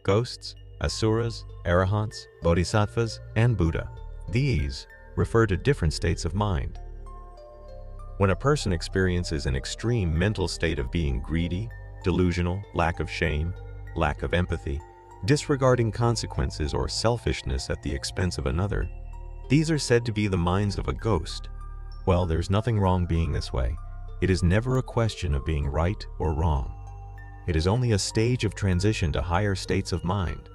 ghosts, Asuras, Arahants, Bodhisattvas, and Buddha. These refer to different states of mind. When a person experiences an extreme mental state of being greedy, delusional, lack of shame, lack of empathy, disregarding consequences, or selfishness at the expense of another, these are said to be the minds of a ghost. Well, there's nothing wrong being this way. It is never a question of being right or wrong. It is only a stage of transition to higher states of mind.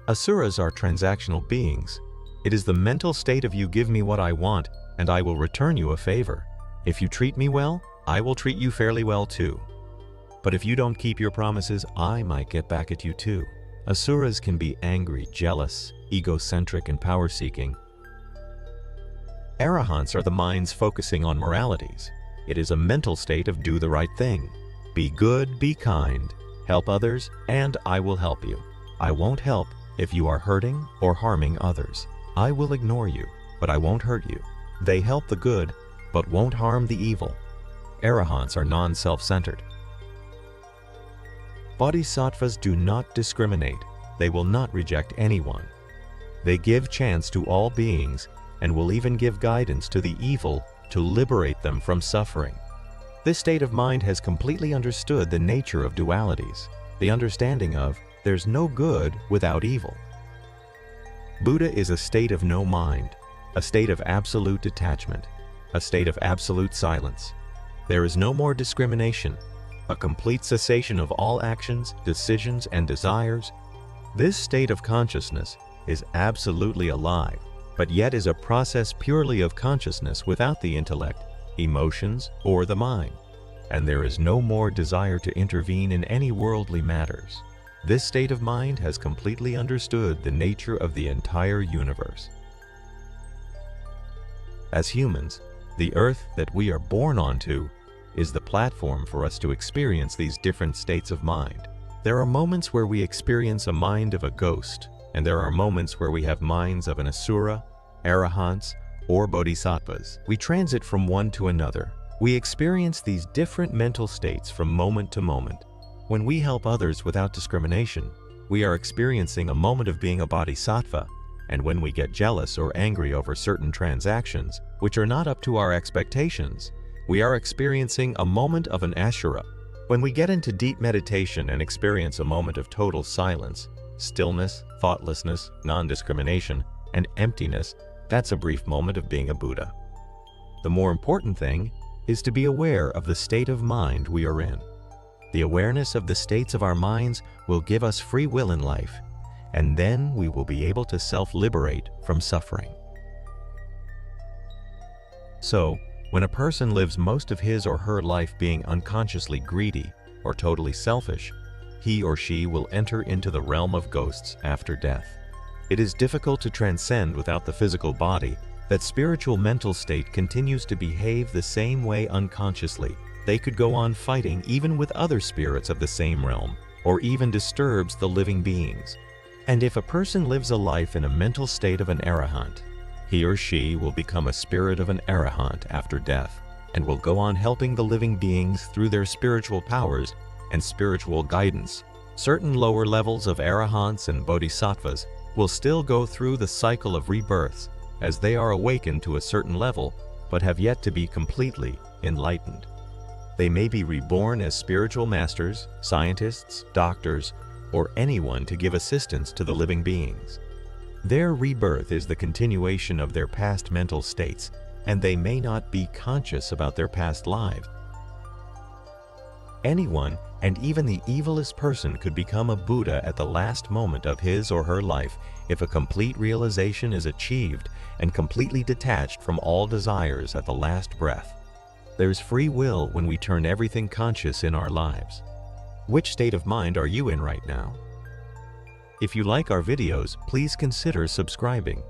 Asuras are transactional beings. It is the mental state of you give me what I want, and I will return you a favor. If you treat me well, I will treat you fairly well too. But if you don't keep your promises, I might get back at you too. Asuras can be angry, jealous, egocentric, and power-seeking. Arahants are the minds focusing on moralities. It is a mental state of do the right thing. Be good, be kind, help others, and I will help you. I won't help if you are hurting or harming others. I will ignore you, but I won't hurt you. They help the good, but won't harm the evil. Arahants are non-self-centered. Bodhisattvas do not discriminate. They will not reject anyone. They give chance to all beings and will even give guidance to the evil to liberate them from suffering. This state of mind has completely understood the nature of dualities, the understanding of there's no good without evil. Buddha is a state of no mind, a state of absolute detachment, a state of absolute silence. There is no more discrimination, a complete cessation of all actions, decisions, and desires. This state of consciousness is absolutely alive, but yet is a process purely of consciousness without the intellect, emotions, or the mind. And there is no more desire to intervene in any worldly matters. This state of mind has completely understood the nature of the entire universe. As humans, the earth that we are born onto is the platform for us to experience these different states of mind. There are moments where we experience a mind of a ghost, and there are moments where we have minds of an Asura, Arahants, or Bodhisattvas. We transit from one to another. We experience these different mental states from moment to moment. When we help others without discrimination, we are experiencing a moment of being a bodhisattva, and when we get jealous or angry over certain transactions, which are not up to our expectations, we are experiencing a moment of an Asura. When we get into deep meditation and experience a moment of total silence, stillness, thoughtlessness, non-discrimination, and emptiness, that's a brief moment of being a Buddha. The more important thing is to be aware of the state of mind we are in. The awareness of the states of our minds will give us free will in life, and then we will be able to self-liberate from suffering. So, when a person lives most of his or her life being unconsciously greedy or totally selfish, he or she will enter into the realm of ghosts after death. It is difficult to transcend without the physical body. That spiritual mental state continues to behave the same way unconsciously. They could go on fighting even with other spirits of the same realm, or even disturbs the living beings. And if a person lives a life in a mental state of an Arahant, he or she will become a spirit of an Arahant after death, and will go on helping the living beings through their spiritual powers and spiritual guidance. Certain lower levels of Arahants and Bodhisattvas will still go through the cycle of rebirths as they are awakened to a certain level, but have yet to be completely enlightened. They may be reborn as spiritual masters, scientists, doctors, or anyone to give assistance to the living beings. Their rebirth is the continuation of their past mental states, and they may not be conscious about their past lives. Anyone, and even the evilest person, could become a Buddha at the last moment of his or her life if a complete realization is achieved and completely detached from all desires at the last breath. There's free will when we turn everything conscious in our lives. Which state of mind are you in right now? If you like our videos, please consider subscribing.